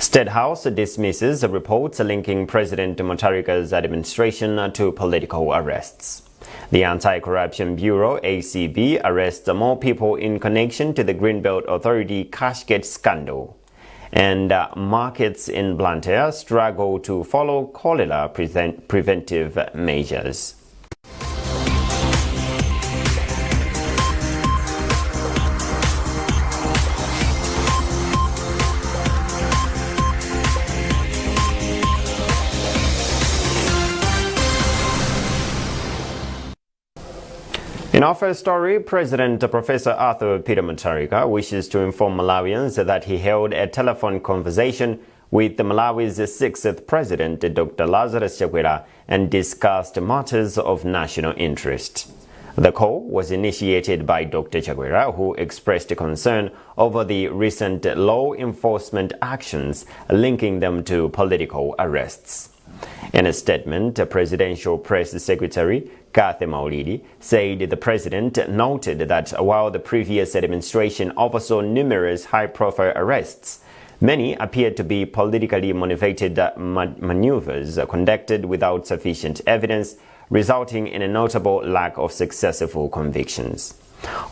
State House dismisses reports linking President Mutharika's administration to political arrests. The Anti-Corruption Bureau, ACB, arrests more people in connection to the Greenbelt Authority cashgate scandal. And markets in Blantyre struggle to follow cholera preventive measures. In our first story, President Professor Arthur Peter Mutharika wishes to inform Malawians that he held a telephone conversation with Malawi's 6th President, Dr. Lazarus Chakwera, and discussed matters of national interest. The call was initiated by Dr. Chakwera, who expressed concern over the recent law enforcement actions linking them to political arrests. In a statement, Presidential Press Secretary Kathy Maulidi said the president noted that while the previous administration oversaw numerous high-profile arrests, many appeared to be politically motivated maneuvers conducted without sufficient evidence, resulting in a notable lack of successful convictions.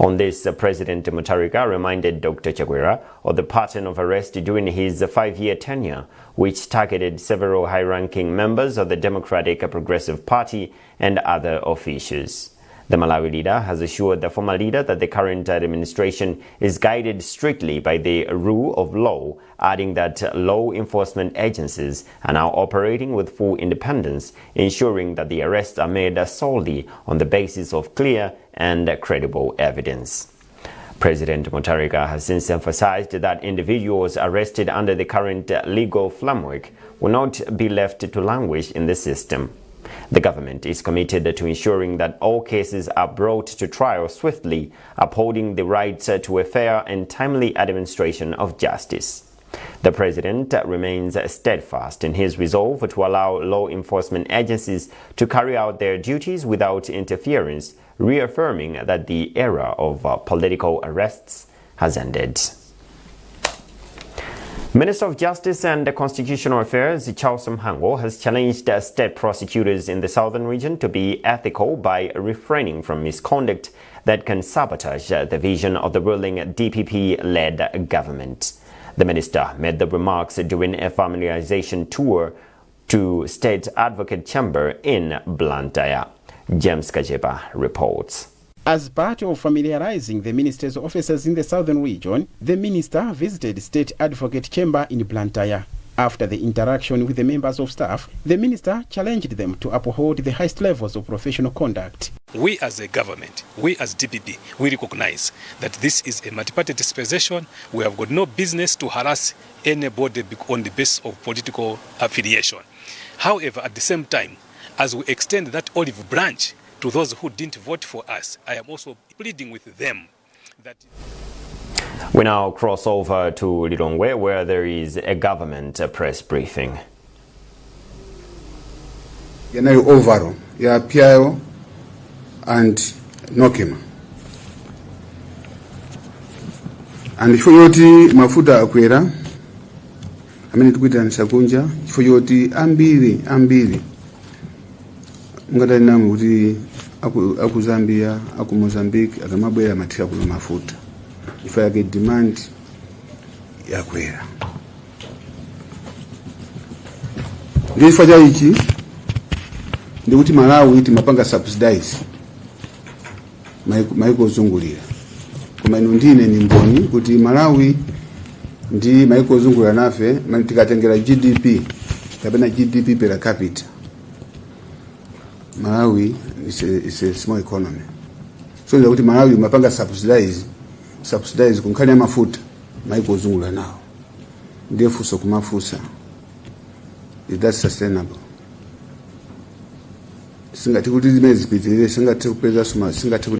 On this, President Mutharika reminded Dr. Chakwera of the pattern of arrest during his 5-year tenure, which targeted several high-ranking members of the Democratic Progressive Party and other officials. The Malawi leader has assured the former leader that the current administration is guided strictly by the rule of law, adding that law enforcement agencies are now operating with full independence, ensuring that the arrests are made solely on the basis of clear and credible evidence. President Mutharika has since emphasized that individuals arrested under the current legal framework will not be left to languish in the system. The government is committed to ensuring that all cases are brought to trial swiftly, upholding the right to a fair and timely administration of justice. The president remains steadfast in his resolve to allow law enforcement agencies to carry out their duties without interference, reaffirming that the era of political arrests has ended. Minister of Justice and Constitutional Affairs Charles Mhango has challenged state prosecutors in the southern region to be ethical by refraining from misconduct that can sabotage the vision of the ruling DPP-led government. The minister made the remarks during a familiarization tour to State Advocate Chamber in Blantyre. James Kajepa reports. As part of familiarizing the minister's officers in the southern region, the minister visited State Advocate Chamber in Blantyre. After the interaction with the members of staff, the minister challenged them to uphold the highest levels of professional conduct. We as a government, we as DPP, we recognize that this is a multi-party dispensation. We have got no business to harass anybody on the basis of political affiliation. However, at the same time, as we extend that olive branch to those who didn't vote for us, I am also pleading with them that... We now cross over to Lilongwe, where there is a government press briefing. Yanayo overall ya PIO and Nokema. And ifo yoti mafuta akwera, amene tukuita nsakunja, ifo yoti ambiri. Ngatali namu kuti aku Zambia, aku Mozambique, akamabwera matika kuno mafuta. Ifo yake demand yakwera. Ndifo ichi ndikuti Malawi iti mapanga subsidize maiko zungulira. Koma ino ndine ni mboni kuti Malawi ndi maiko zungulira nafe tikatengera GDP kapena GDP per capita. Malawi is a small economy. So ndikuti Malawi mapanga subsidize kunkhani ya mafuta maiko zungulira nawo. Ndefuso kumafusa. Is that sustainable? Singati kuti zimene zipitirire singati kupeza suma singati